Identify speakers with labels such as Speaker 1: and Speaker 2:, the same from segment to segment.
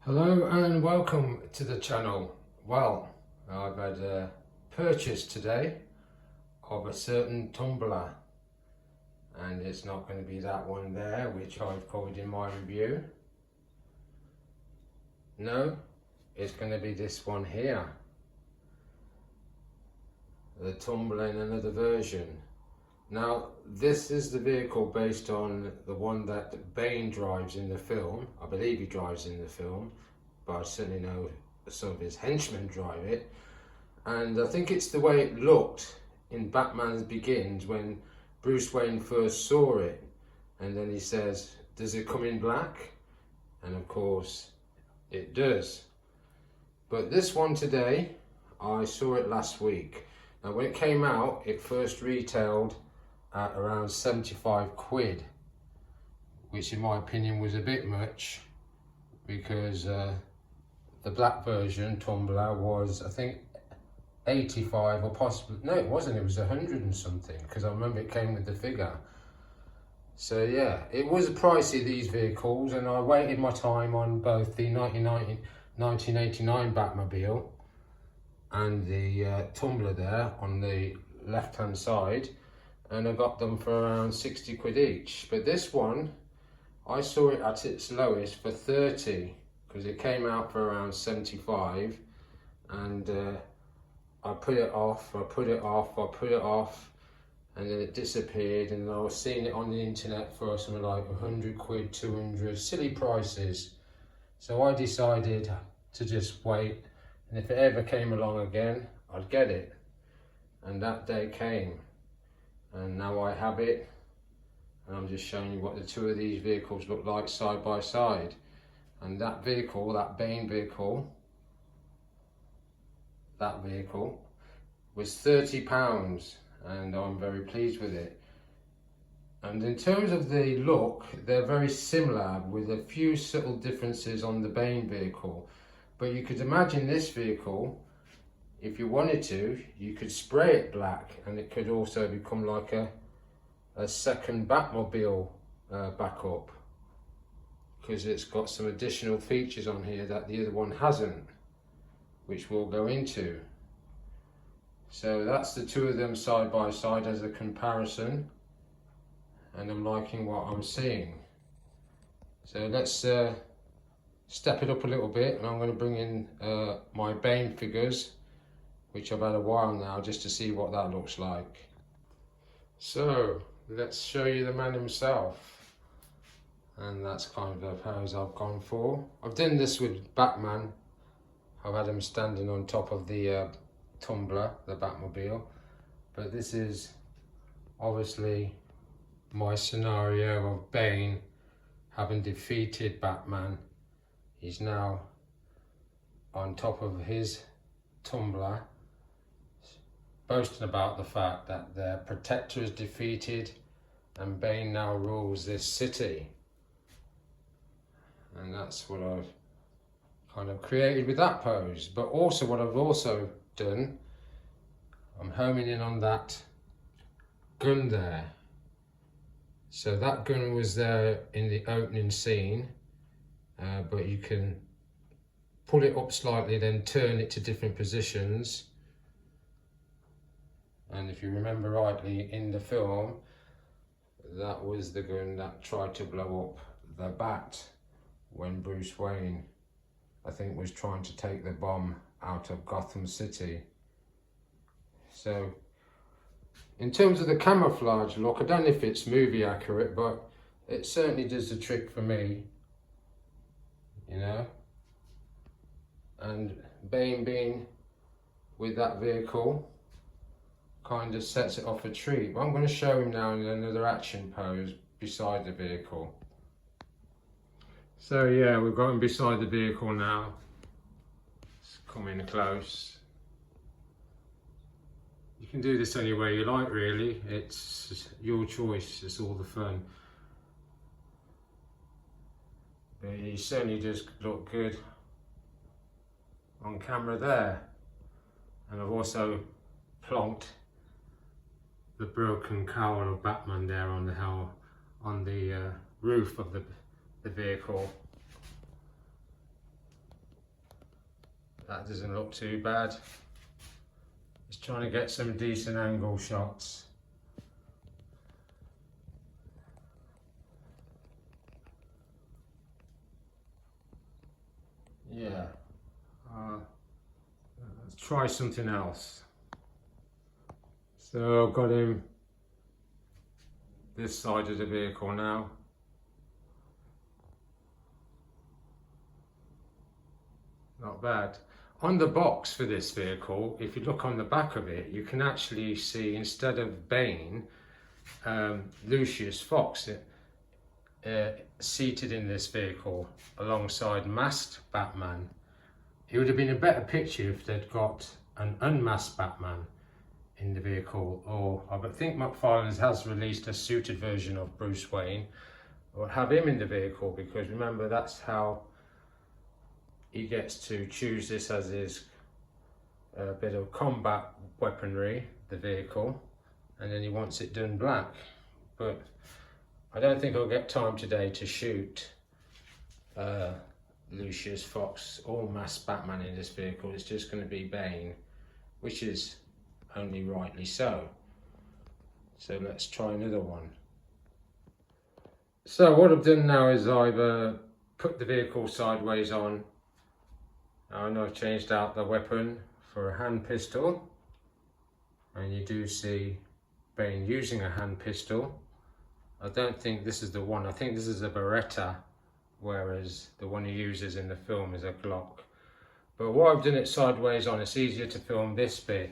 Speaker 1: Hello and welcome to the channel. Well, I've had a purchase today of a certain tumbler, and it's not going to be that one there which I've covered in my review. No, it's going to be this one here, the Tumbler in another version. Now, this is the vehicle based on the one that Bane drives in the film. I believe he drives in the film, but I certainly know some of his henchmen drive it. And I think it's the way it looked in Batman Begins when Bruce Wayne first saw it. And then he says, does it come in black? And of course, it does. But this one today, I saw it last week. Now, when it came out, it first retailed at around 75 quid, which in my opinion was a bit much, because the black version Tumbler was, I think, 85 or possibly, no it wasn't, it was 100 and something, because I remember it came with the figure. So yeah, it was pricey, these vehicles, and I waited my time on both the 1989 Batmobile and the Tumbler there on the left hand side, and I got them for around 60 quid each. But this one, I saw it at its lowest for 30, because it came out for around 75, and I put it off, and then it disappeared, and I was seeing it on the internet for something like 100 quid, 200, silly prices. So I decided to just wait, and if it ever came along again, I'd get it. And that day came. And now I have it, and I'm just showing you what the two of these vehicles look like side by side. And that vehicle, that Bane vehicle, that vehicle was £30, and I'm very pleased with it. And in terms of the look, they're very similar with a few subtle differences on the Bane vehicle. But you could imagine this vehicle, if you wanted to, you could spray it black, and it could also become like a second Batmobile backup, because it's got some additional features on here that the other one hasn't, which we'll go into. So that's the two of them side by side as a comparison, and I'm liking what I'm seeing. So let's step it up a little bit, and I'm going to bring in my Bane figures, which I've had a while now, just to see what that looks like. So let's show you the man himself, and that's kind of the pose I've gone for. I've done this with Batman. I've had him standing on top of the Tumbler, the Batmobile, but this is obviously my scenario of Bane having defeated Batman. He's now on top of his Tumbler, boasting about the fact that their protector is defeated and Bane now rules this city. And that's what I've kind of created with that pose. But also what I've also done, I'm homing in on that gun there. So that gun was there in the opening scene, but you can pull it up slightly, then turn it to different positions. And if you remember rightly, in the film, that was the gun that tried to blow up the Bat when Bruce Wayne, I think, was trying to take the bomb out of Gotham City. So, in terms of the camouflage look, I don't know if it's movie accurate, but it certainly does the trick for me, you know. And Bane being with that vehicle kind of sets it off a treat. But I'm going to show him now in another action pose beside the vehicle. So yeah, we've got him beside the vehicle now. Let's come in close. You can do this any way you like, really. It's your choice, it's all the fun. But he certainly does look good on camera there. And I've also plonked the broken cowl of Batman there on the roof of the vehicle. That doesn't look too bad. Just trying to get some decent angle shots. Yeah, let's try something else. So I've got him this side of the vehicle now. Not bad. On the box for this vehicle, if you look on the back of it, you can actually see, instead of Bane, Lucius Fox seated in this vehicle alongside masked Batman. It would have been a better picture if they'd got an unmasked Batman in the vehicle, or I think McFarlane's has released a suited version of Bruce Wayne, or have him in the vehicle, because remember, that's how he gets to choose this as his bit of combat weaponry, the vehicle, and then he wants it done black. But I don't think I'll get time today to shoot Lucius Fox or masked Batman in this vehicle. It's just going to be Bane, which is only rightly so. So let's try another one. So what I've done now is I've put the vehicle sideways on, and I've changed out the weapon for a hand pistol, and you do see Bane using a hand pistol. I don't think this is the one. I think this is a Beretta, whereas the one he uses in the film is a Glock. But what I've done it sideways on, it's easier to film this bit,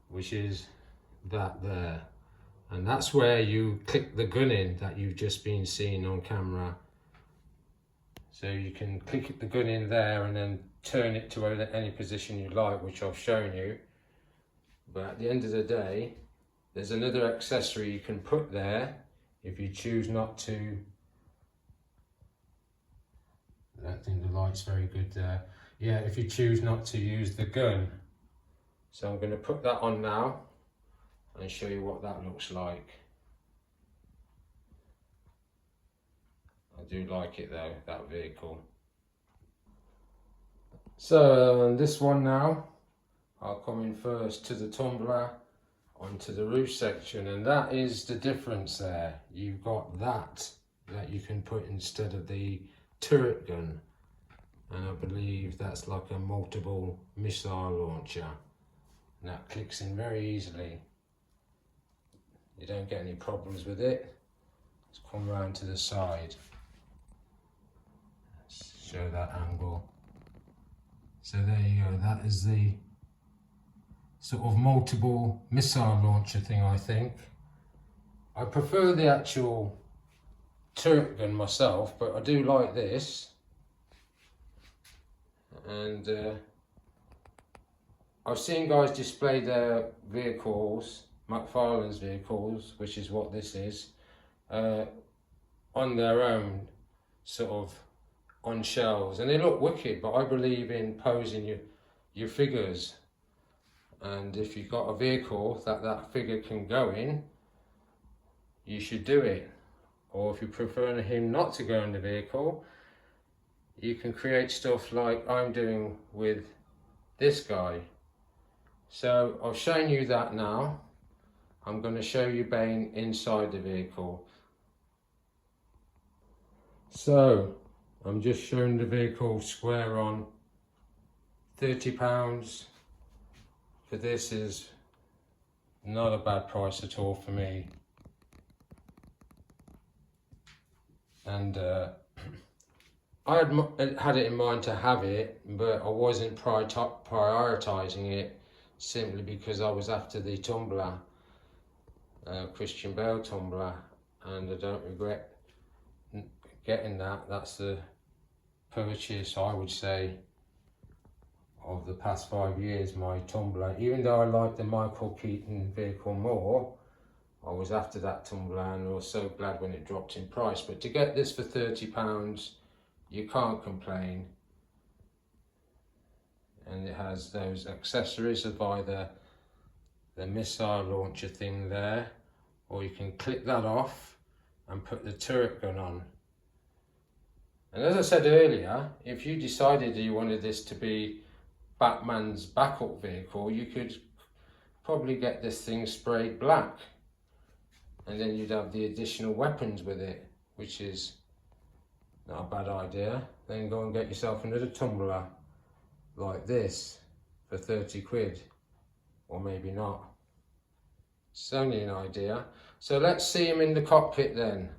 Speaker 1: which is that there. And that's where you click the gun in that you've just been seeing on camera. So you can click the gun in there and then turn it to any position you like, which I've shown you. But at the end of the day, there's another accessory you can put there if you choose not to. I don't think the light's very good there. Yeah, if you choose not to use the gun. So I'm going to put that on now and show you what that looks like. I do like it though, that vehicle. So on this one now, I'll come in first to the Tumbler, onto the roof section, and that is the difference there. You've got that you can put instead of the turret gun, and I believe that's like a multiple missile launcher, and that clicks in very easily. You don't get any problems with it. Let's come round to the side. Let's show that angle. So there you go, that is the sort of multiple missile launcher thing, I think. I prefer the actual turret gun myself, but I do like this. And I've seen guys display their vehicles, McFarlane's vehicles, which is what this is, on their own, sort of on shelves, and they look wicked, but I believe in posing your figures. And if you've got a vehicle that figure can go in, you should do it. Or if you prefer him not to go in the vehicle, you can create stuff like I'm doing with this guy. So I've shown you that now. I'm going to show you Bane inside the vehicle. So I'm just showing the vehicle square on. £30 for this is not a bad price at all for me. And I had it in mind to have it, but I wasn't prioritising it, simply because I was after the Tumbler, Christian Bale Tumbler, and I don't regret getting that. That's the purchase, I would say, of the past 5 years, my Tumbler. Even though I like the Michael Keaton vehicle more, I was after that Tumbler, and I was so glad when it dropped in price. But to get this for £30, you can't complain. And it has those accessories of either the missile launcher thing there, or you can click that off and put the turret gun on. And as I said earlier, if you decided you wanted this to be Batman's backup vehicle, you could probably get this thing sprayed black, and then you'd have the additional weapons with it, which is not a bad idea. Then go and get yourself another tumbler like this for 30 quid, or maybe not. It's only an idea. So let's see him in the cockpit then.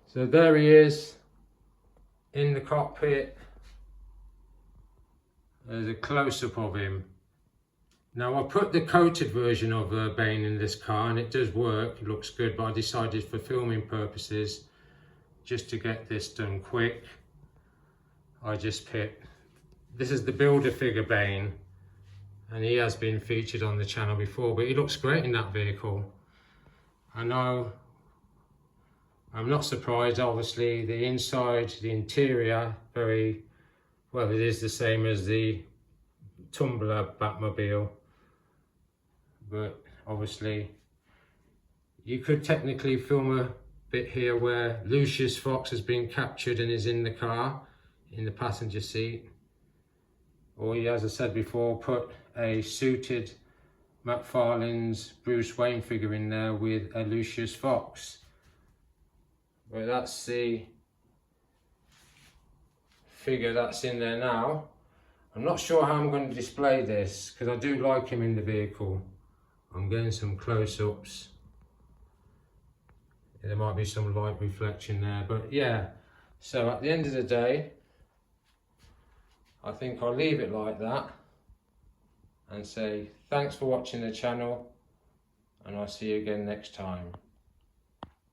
Speaker 1: So there he is in the cockpit. There's a close-up of him. Now I put the coated version of Bane in this car and it does work, it looks good, but I decided for filming purposes, just to get this done quick, I just picked, this is the builder figure Bane, and he has been featured on the channel before, but he looks great in that vehicle. I know, I'm not surprised, obviously the inside, the interior, very, well, it is the same as the Tumbler Batmobile, but obviously you could technically film a bit here where Lucius Fox has been captured and is in the car, in the passenger seat, or he, as I said before, put a suited McFarlane's Bruce Wayne figure in there with a Lucius Fox. But that's the figure that's in there now. I'm not sure how I'm going to display this because I do like him in the vehicle. I'm getting some close-ups. There might be some light reflection there, but yeah. So at the end of the day, I think I'll leave it like that and say thanks for watching the channel, and I'll see you again next time.